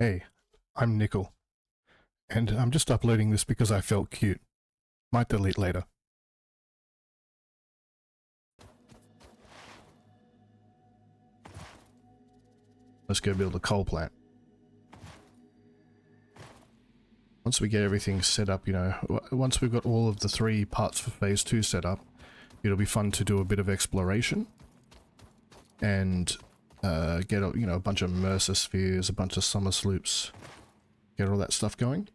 Hey, I'm Nickel, and I'm just uploading this because I felt cute. Might delete later. Let's go build a coal plant. Once we get everything set up, you know, once we've got all of the 3 parts for phase 2 set up, it'll be fun to do a bit of exploration and get a bunch of Mercer spheres, a bunch of summer sloops, get all that stuff going.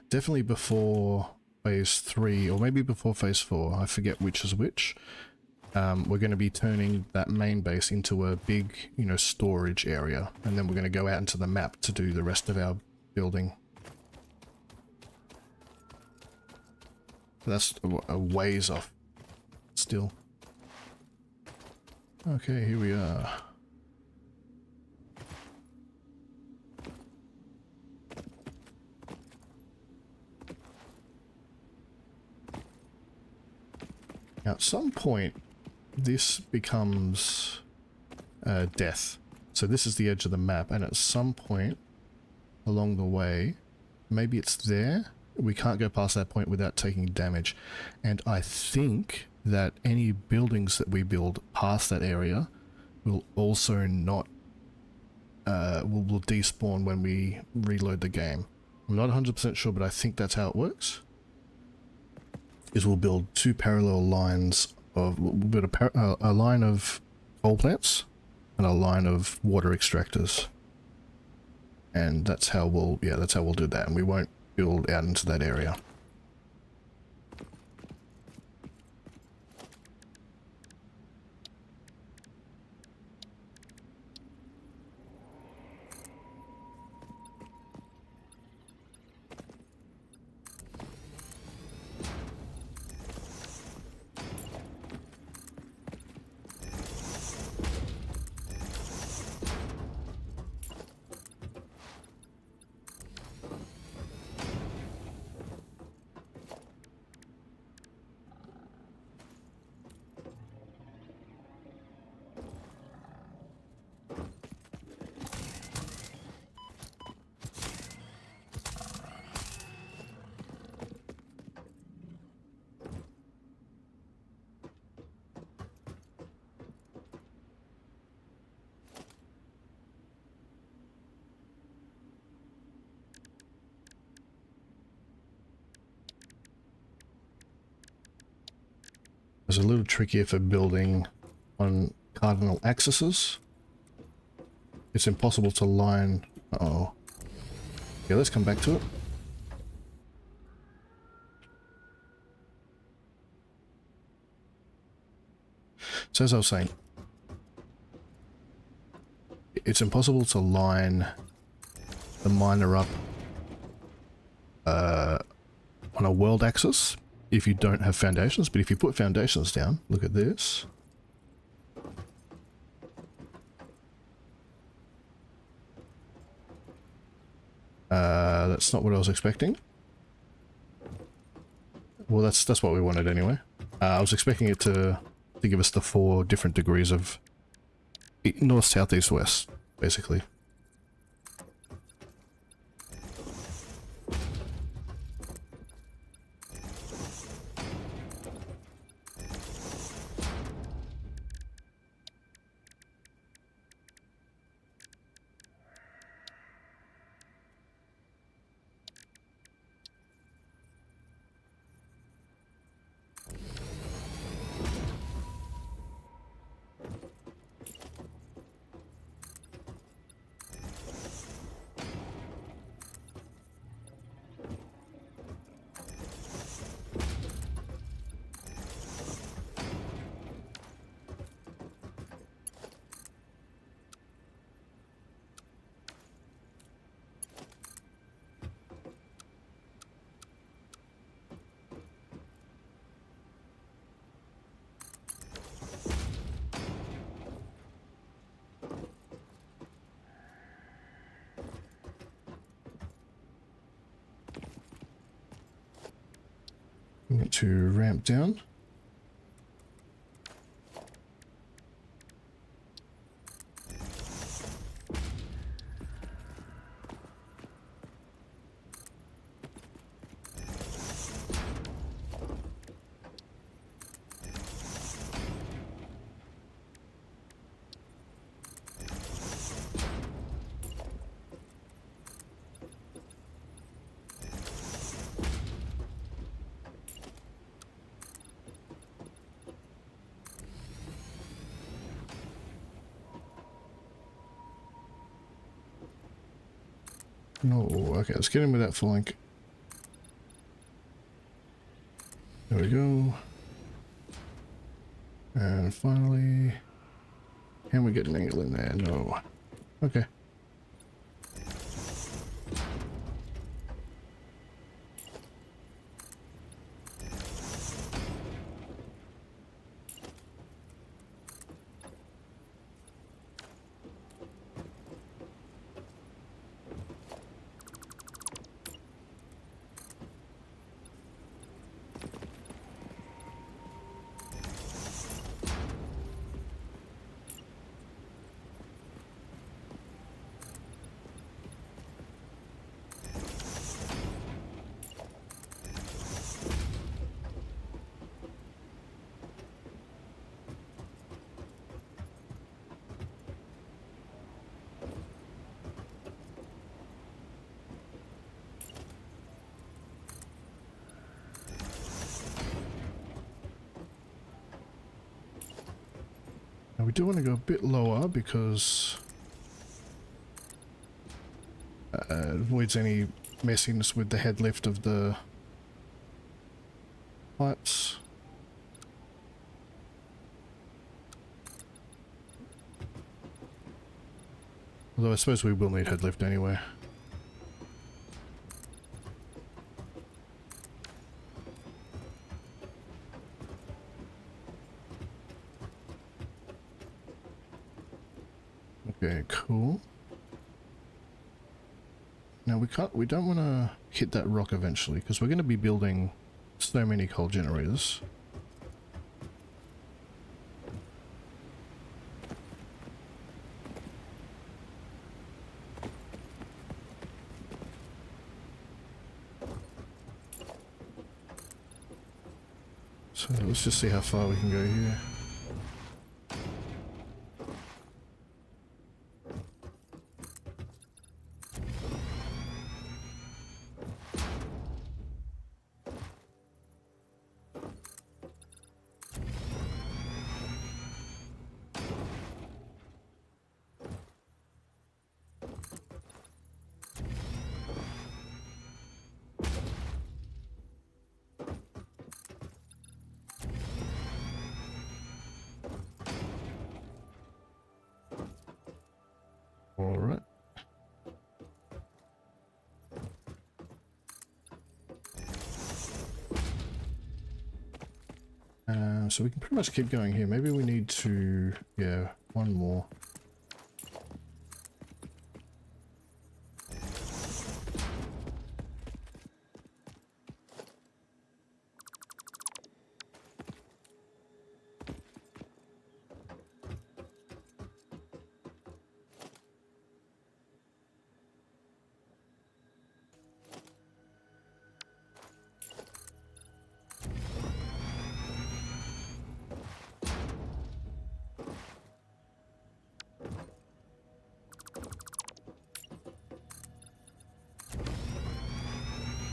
Definitely before phase 3, or maybe before phase 4, I forget which is which. We're going to be turning that main base into a big, storage area, and then we're going to go out into the map to do the rest of our building. That's a ways off still. Okay, here we are. Now, at some point, this becomes death. So this is the edge of the map, and at some point along the way, maybe it's there, we can't go past that point without taking damage. And I think that any buildings that we build past that area will also not will despawn when we reload the game. I'm not 100% sure, but I think that's how it works. Is we'll build 2 parallel lines of, we'll build a line of coal plants and a line of water extractors, and that's how we'll do that, and we won't build out into that area. It's a little trickier for building on cardinal axes. It's impossible to line... Uh-oh. Yeah, let's come back to it. So as I was saying, it's impossible to line the miner up on a world axis if you don't have foundations, but if you put foundations down, look at this. That's not what I was expecting. Well, that's what we wanted anyway. I was expecting it to give us the 4 different degrees of north, south, east, west, basically. I'm going to ramp down. No, okay, let's get in with that flank. There we go. And finally, can we get an angle in there? No. Okay. Now we do want to go a bit lower because it avoids any messiness with the head lift of the pipes. Although I suppose we will need head lift anyway. Okay, cool. Now we don't want to hit that rock eventually because we're going to be building so many coal generators. So let's just see how far we can go here. All right. So we can pretty much keep going here. Maybe we need to, yeah, one more.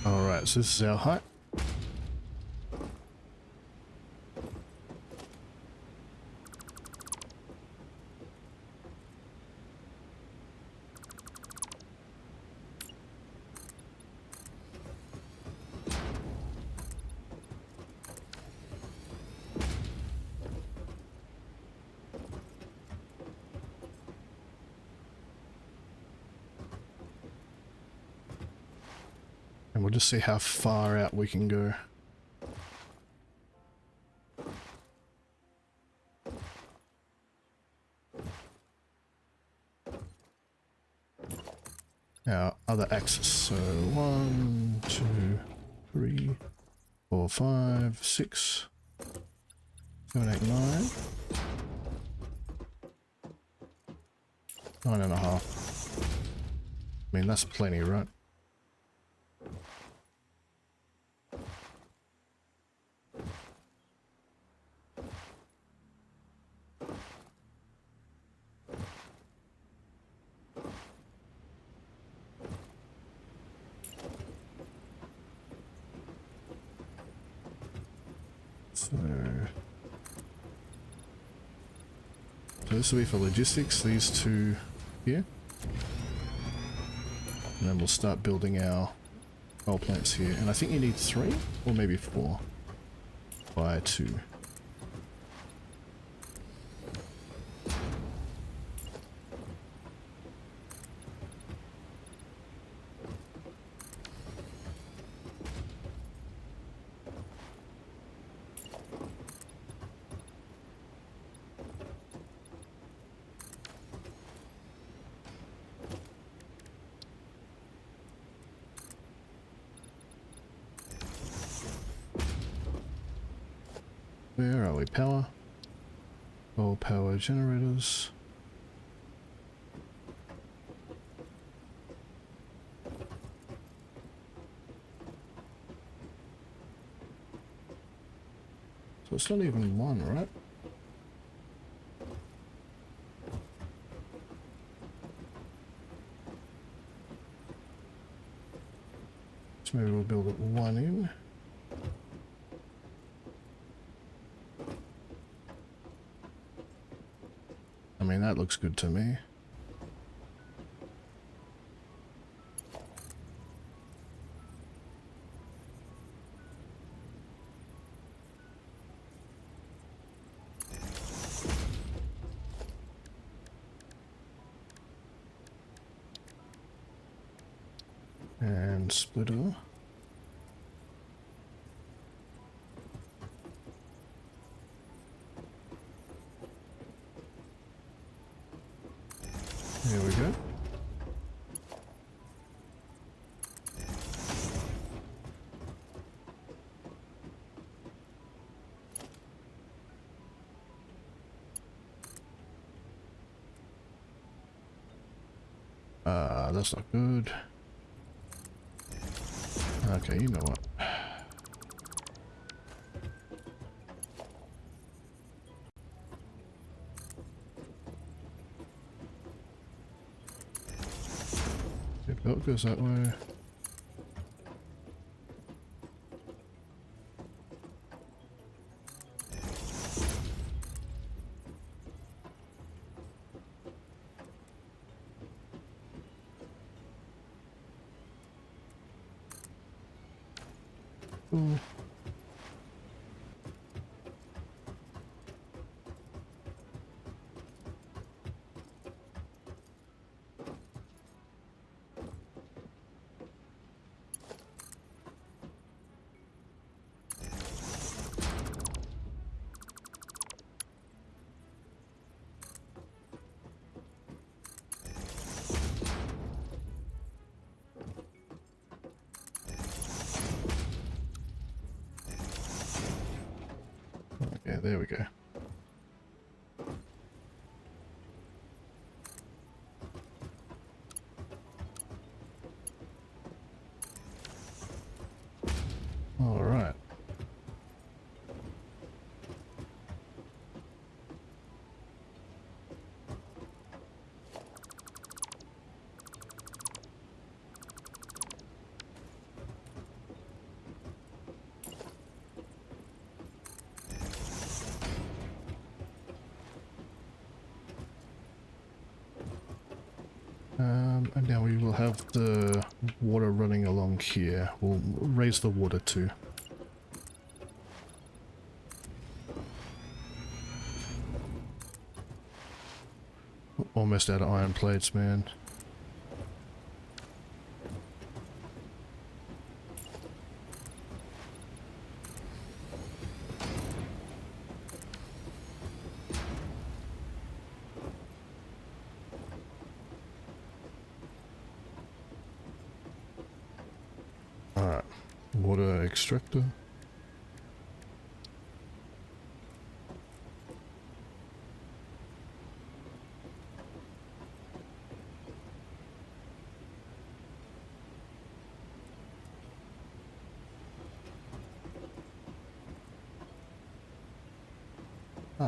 Alright, so this is our height. And we'll just see how far out we can go. Our other axis. So 1, 2, 3, 4, 5, 6, 7, 8, 9. 9.5. I mean, that's plenty, right? So this will be for logistics, these two here. And then we'll start building our coal plants here. And I think you need 3 or maybe 4 by 2. Where are we? Power? All power generators. So it's not even 1, right? So maybe we'll build it 1 in. I mean, that looks good to me. And splitter. There we go. That's not good. Okay, you know what? If belt goes that way. Ooh. Okay, there we go. All right. And now we will have the water running along here. We'll raise the water too. Almost out of iron plates, man. Alright, water extractor.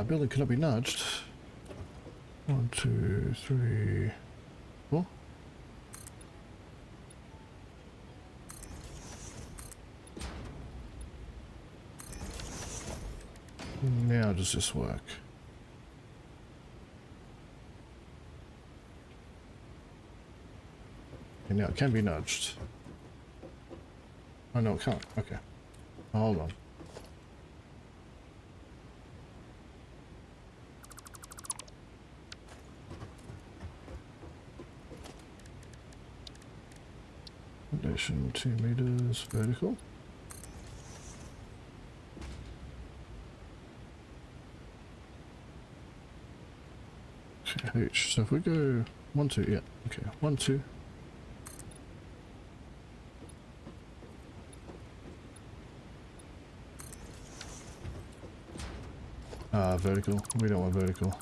Building cannot be nudged. 1, 2, 3, 4. Now does this work? And now it can be nudged. Oh no, it can't. Okay. Hold on. Foundation 2 meters vertical. Okay, H. So if we go 1, 2, yeah, okay, 1, 2. Vertical. We don't want vertical.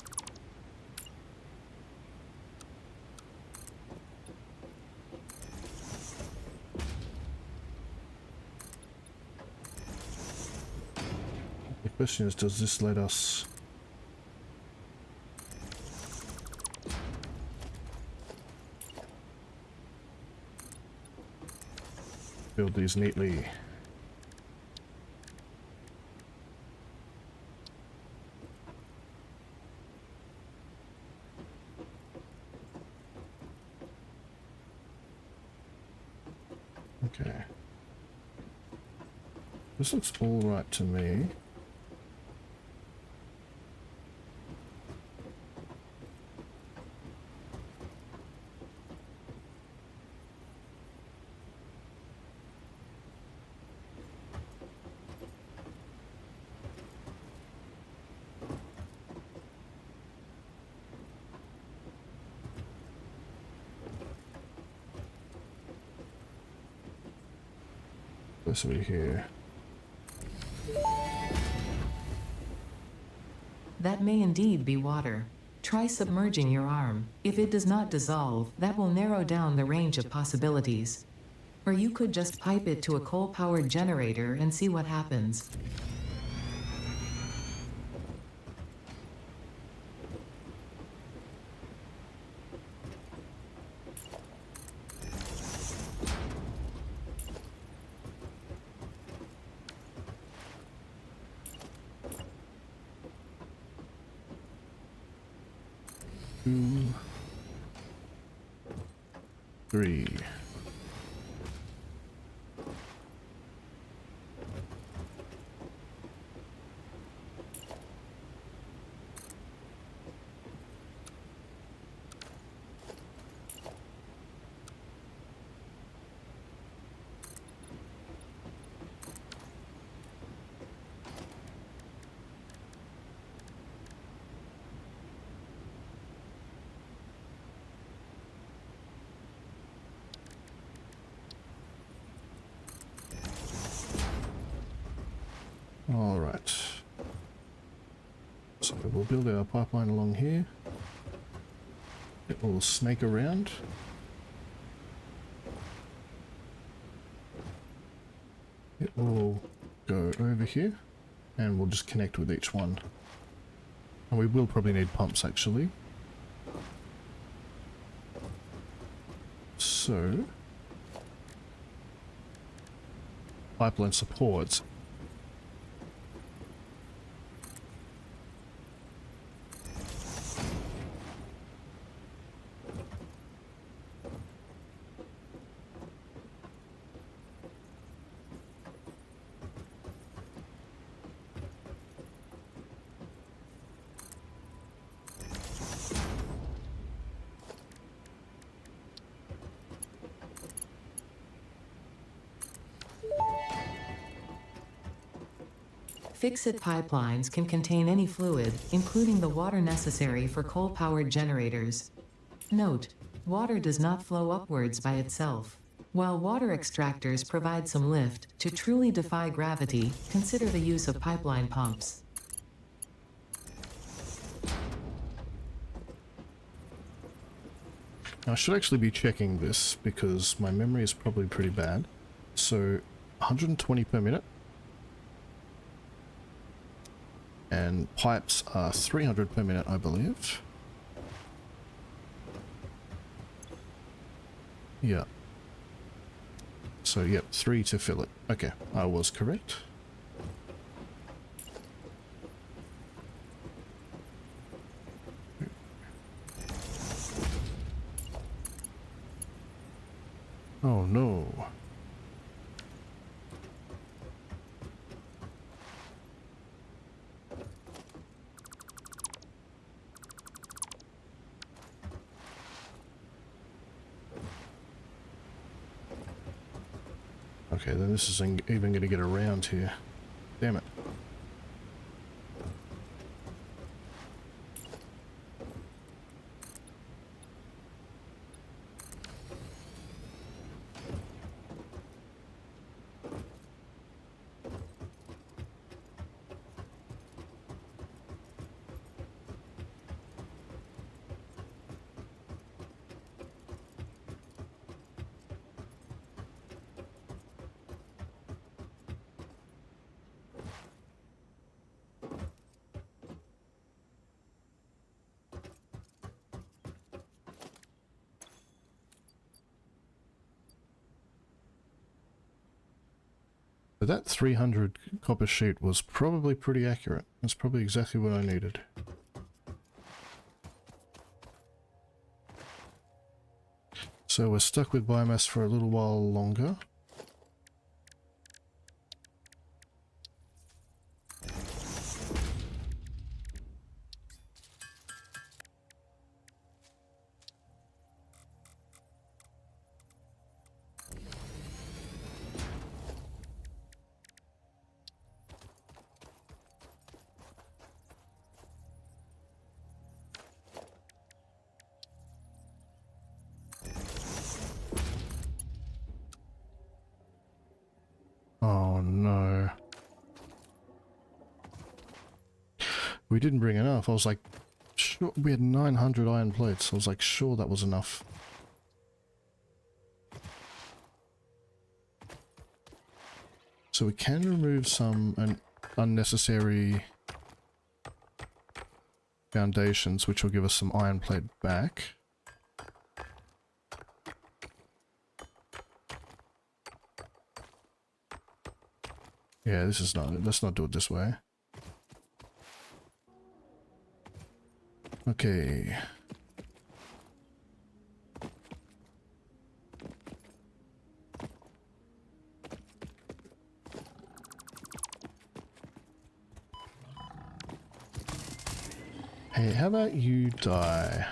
The question is, does this let us build these neatly? Okay. This looks all right to me. This over here. That may indeed be water. Try submerging your arm. If it does not dissolve, that will narrow down the range of possibilities. Or you could just pipe it to a coal-powered generator and see what happens. Two, 3. All right. So we'll build our pipeline along here. It will snake around. It will go over here, and we'll just connect with each one. And we will probably need pumps actually. So, pipeline supports. Fix-it pipelines can contain any fluid, including the water necessary for coal-powered generators. Note: water does not flow upwards by itself. While water extractors provide some lift, to truly defy gravity, consider the use of pipeline pumps. Now, I should actually be checking this because my memory is probably pretty bad. So 120 per minute. And pipes are 300 per minute, I believe. Yeah. So, yep, 3 to fill it. Okay, I was correct. Oh no. Okay, then this isn't even going to get around here. Damn it. But that 300 copper sheet was probably pretty accurate. That's probably exactly what I needed. So we're stuck with biomass for a little while longer. Oh no. We didn't bring enough. I was like, sure, we had 900 iron plates. I was like, sure that was enough. So we can remove some unnecessary foundations, which will give us some iron plate back. Yeah, this is not, let's not do it this way. Okay. Hey, how about you die?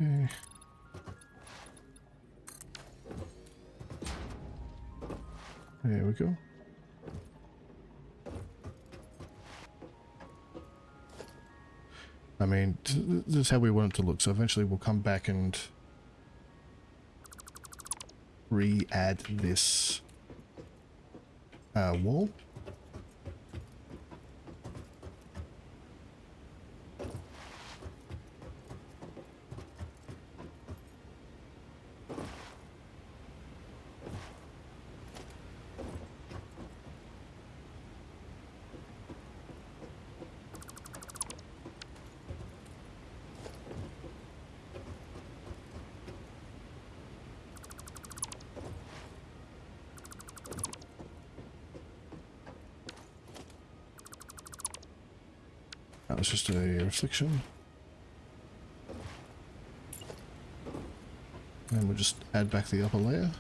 Okay. There we go. I mean, this is how we want it to look, so eventually we'll come back and re-add this wall. That was just a reflection. And we'll just add back the upper layer.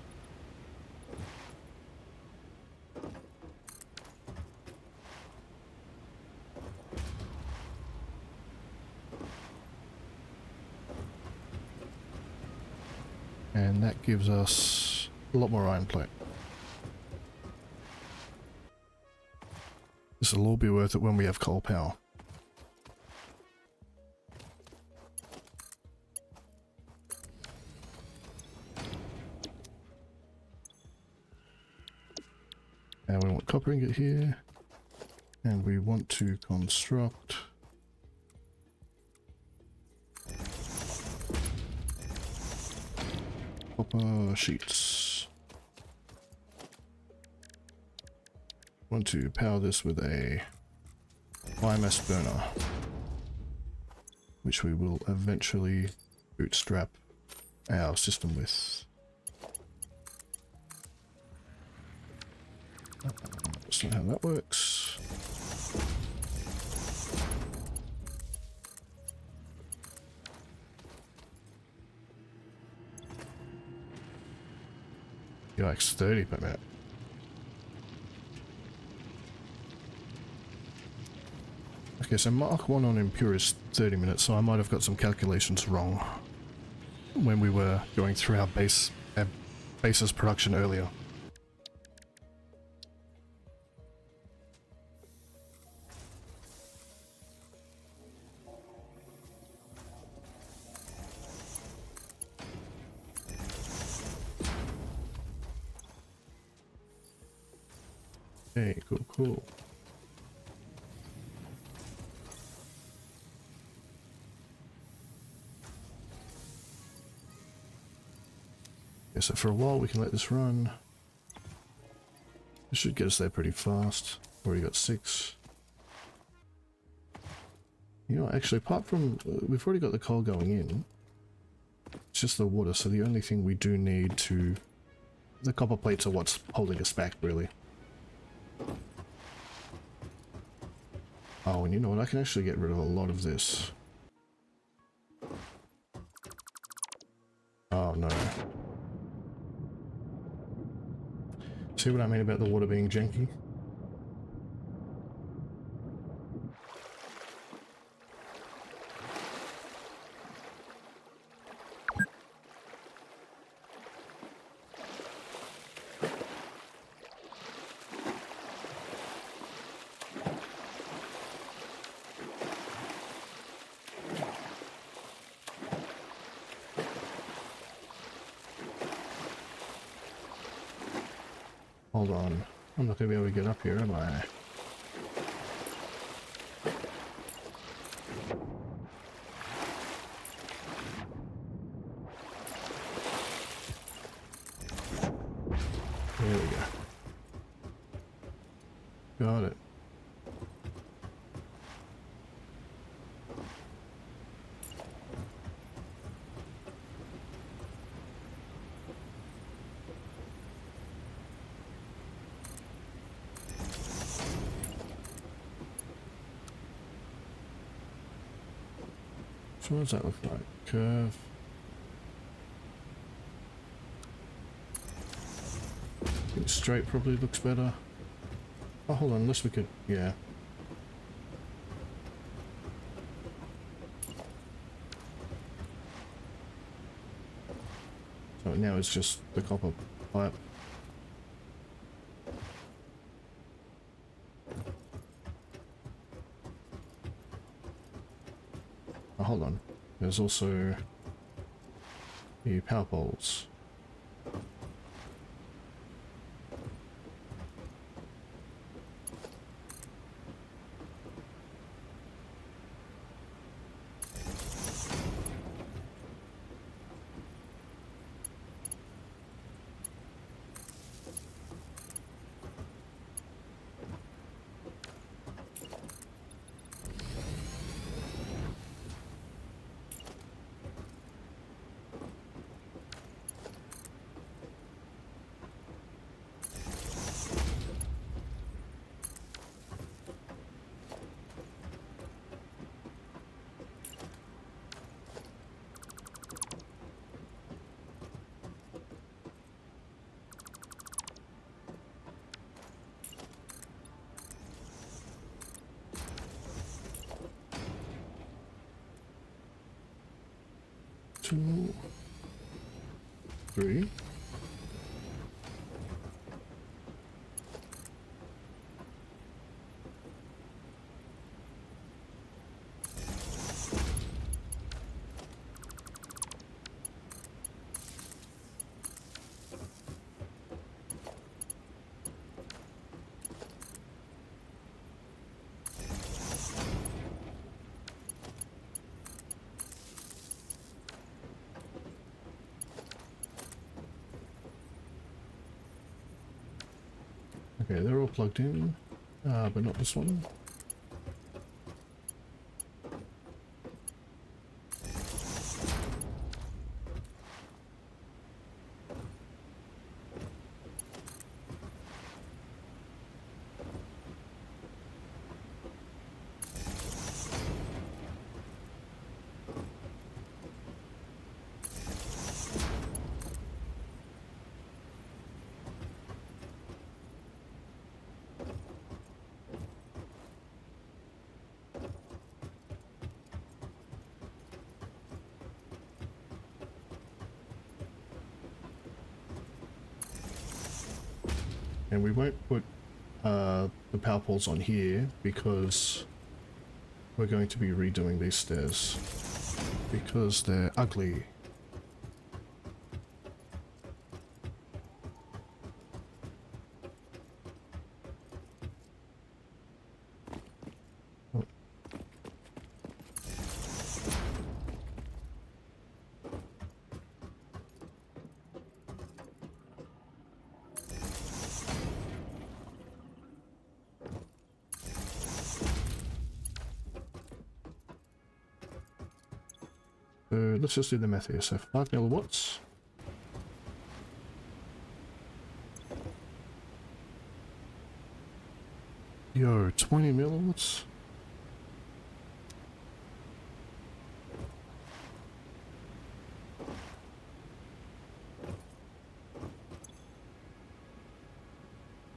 And that gives us a lot more iron plate. This will all be worth it when we have coal power. And we want copper ingot here. And we want to construct copper sheets. Want to power this with a biomass burner, which we will eventually bootstrap our system with. That's not how that works. Yikes, 30 per minute. Okay, so Mark 1 on Impure is 30 minutes, so I might have got some calculations wrong when we were going through our basis production earlier. Okay, cool, cool. Okay, so for a while we can let this run. This should get us there pretty fast. Already got 6. You know, actually, apart from... we've already got the coal going in. It's just the water, so the only thing we do need to... the copper plates are what's holding us back, really. Oh, and you know what? I can actually get rid of a lot of this. Oh, no. See what I mean about the water being janky? Hold on. I'm not going to be able to get up here, am I? There we go. Got it. So what does that look like? Curve. Straight probably looks better. Oh, hold on, unless we could... yeah. So now it's just the copper pipe. Oh, hold on. There's also the power poles. Two, 3. Okay, they're all plugged in, but not this one. And we won't put the power poles on here because we're going to be redoing these stairs because they're ugly. Oh. So let's just do the math here. So 5 milliwatts. Yo, 20 milliwatts?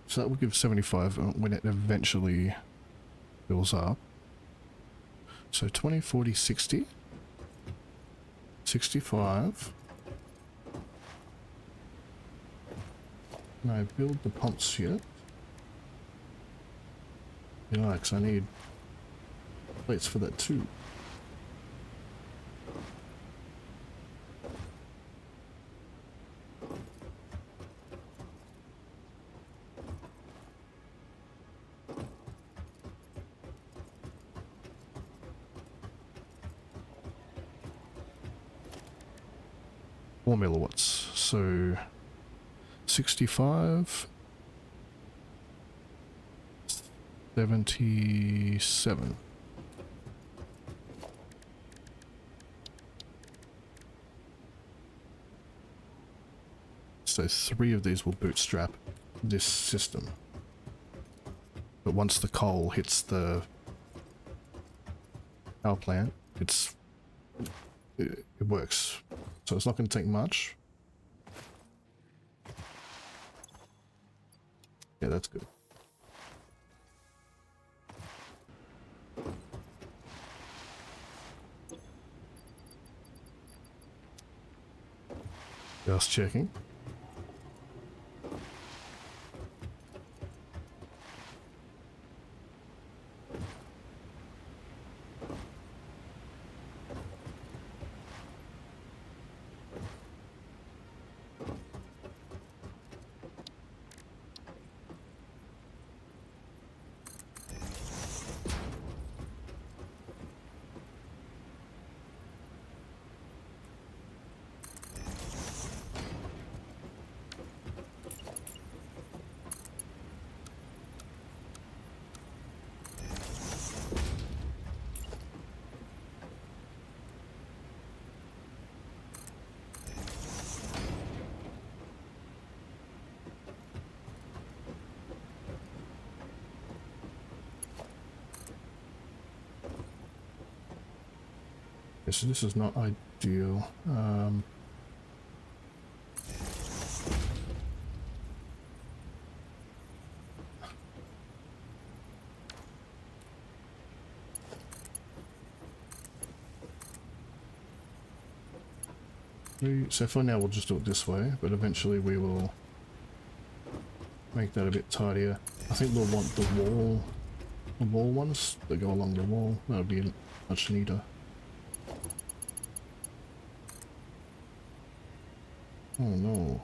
So that will give 75 when it eventually fills up. So 20, 40, 60. 65. Can I build the pumps yet? Yikes, I need plates for that too. Four milliwatts, so 65, 77. So 3 of these will bootstrap this system. But once the coal hits the power plant, it works. So it's not going to take much. Yeah, that's good. Just checking. So this is not ideal. So for now we'll just do it this way, but eventually we will make that a bit tidier. I think we'll want the wall ones that go along the wall. That'll be much neater. Oh no.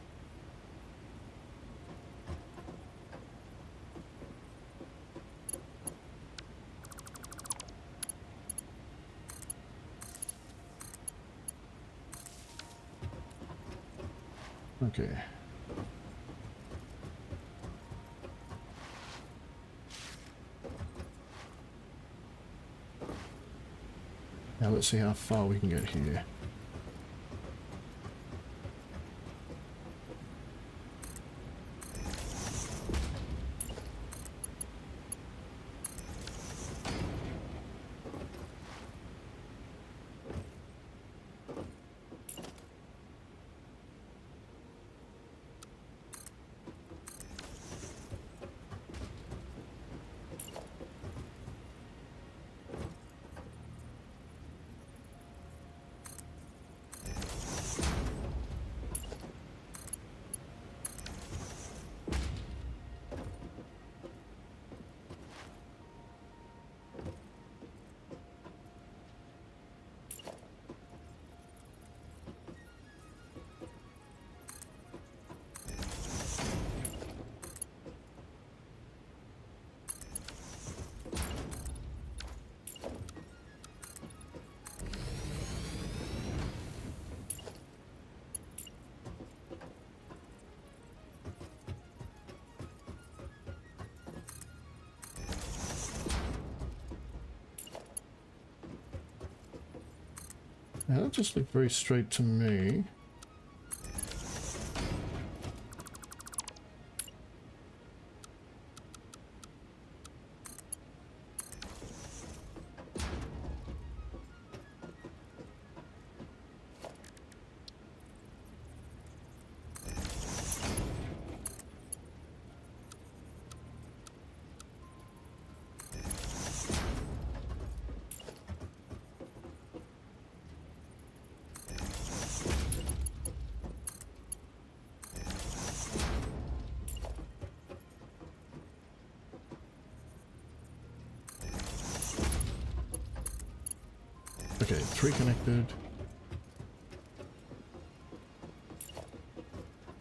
Okay. Now let's see how far we can get here. Now that just looked very straight to me. Okay, 3 connected.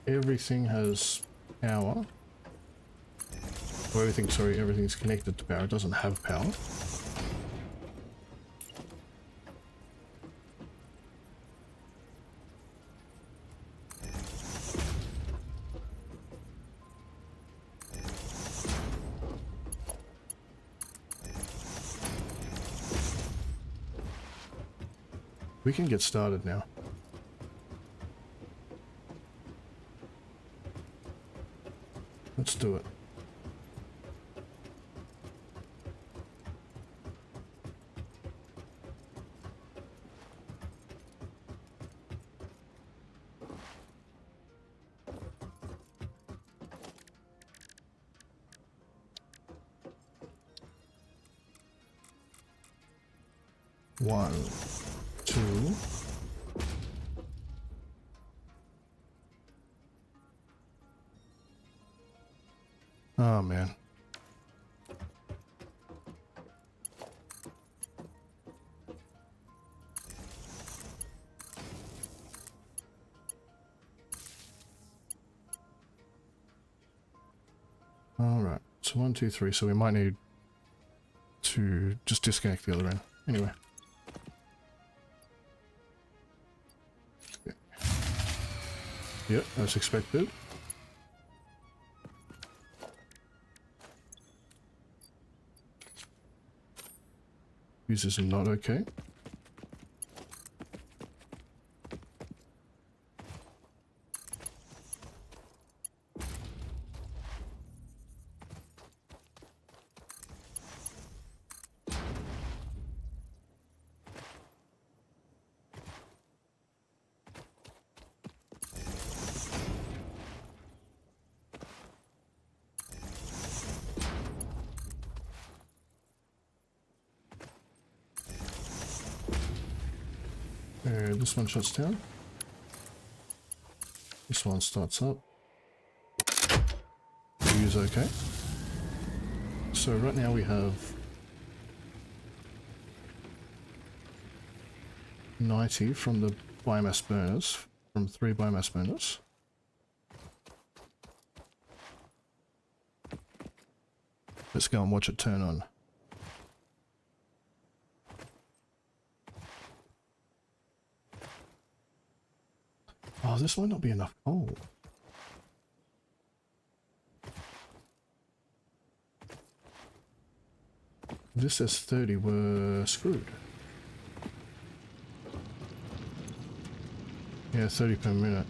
Everything has power. Or everything, sorry, everything's connected to power. It doesn't have power. We can get started now. Let's do it. One, two. Oh man. All right. So 1, 2, 3. So we might need to just disconnect the other end. Anyway. Yep, as expected. Users are not okay. This one shuts down. This one starts up. Use okay. So right now we have 90 from the biomass burners, from 3 biomass burners. Let's go and watch it turn on. Oh, this might not be enough coal. This says 30, we're screwed. Yeah, 30 per minute.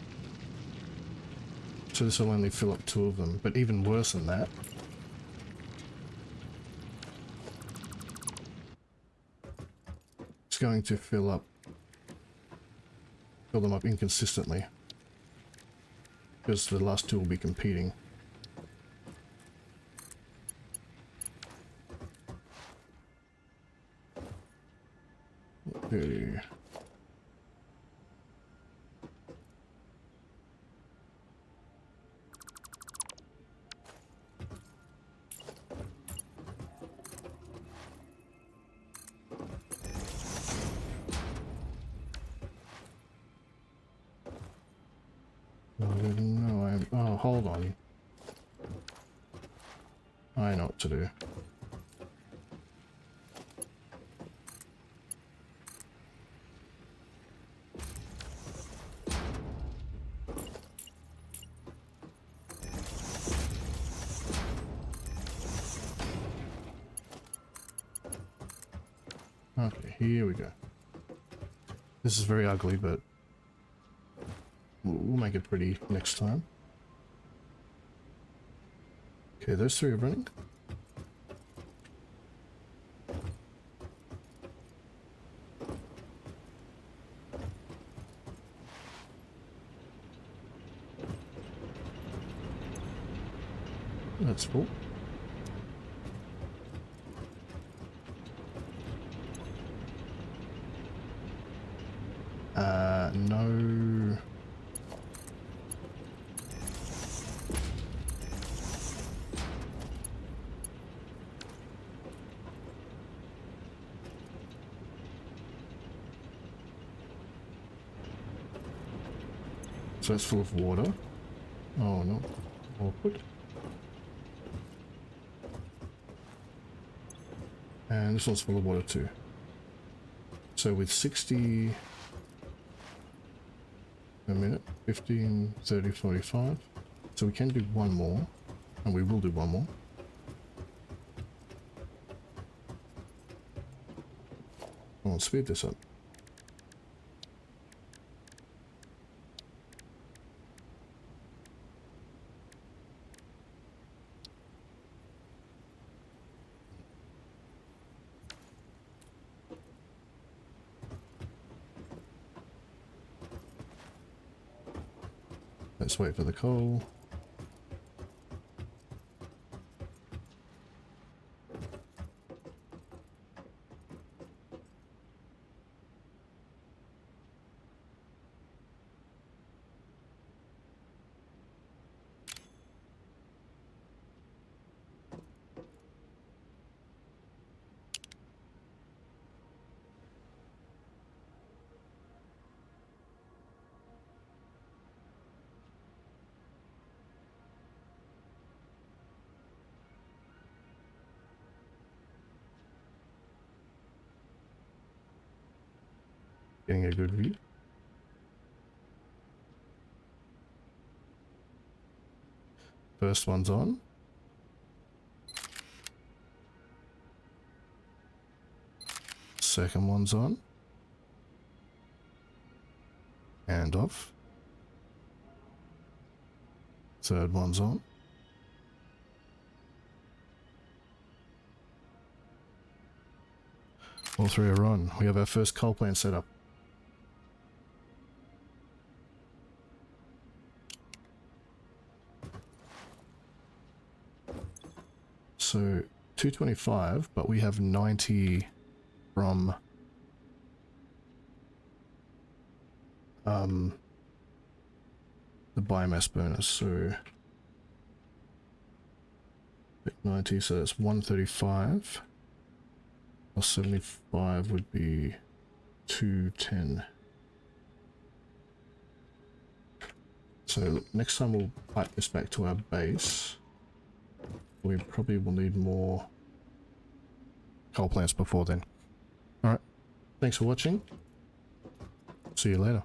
So this will only fill up 2 of them, but even worse than that. It's going to fill them up inconsistently. Because the last 2 will be competing. Okay. No, oh, hold on. I know what to do. Okay, here we go. This is very ugly, but we'll make it pretty next time. Okay, those three are running. That's full. No. So it's full of water. Oh no. Awkward. And this one's full of water too. So with 60 a minute, 15, 30, 45. So we can do one more, and we will do one more. I'll speed this up. Let's wait for the coal. Getting a good view. First one's on. Second one's on. And off. Third one's on. All three are on. We have our first coal plant set up. So 225, but we have 90 from the biomass burners. So 90, so that's 135 plus 75 would be 210. So next time we'll pipe this back to our base. We probably will need more coal plants before then. Alright, thanks for watching. See you later.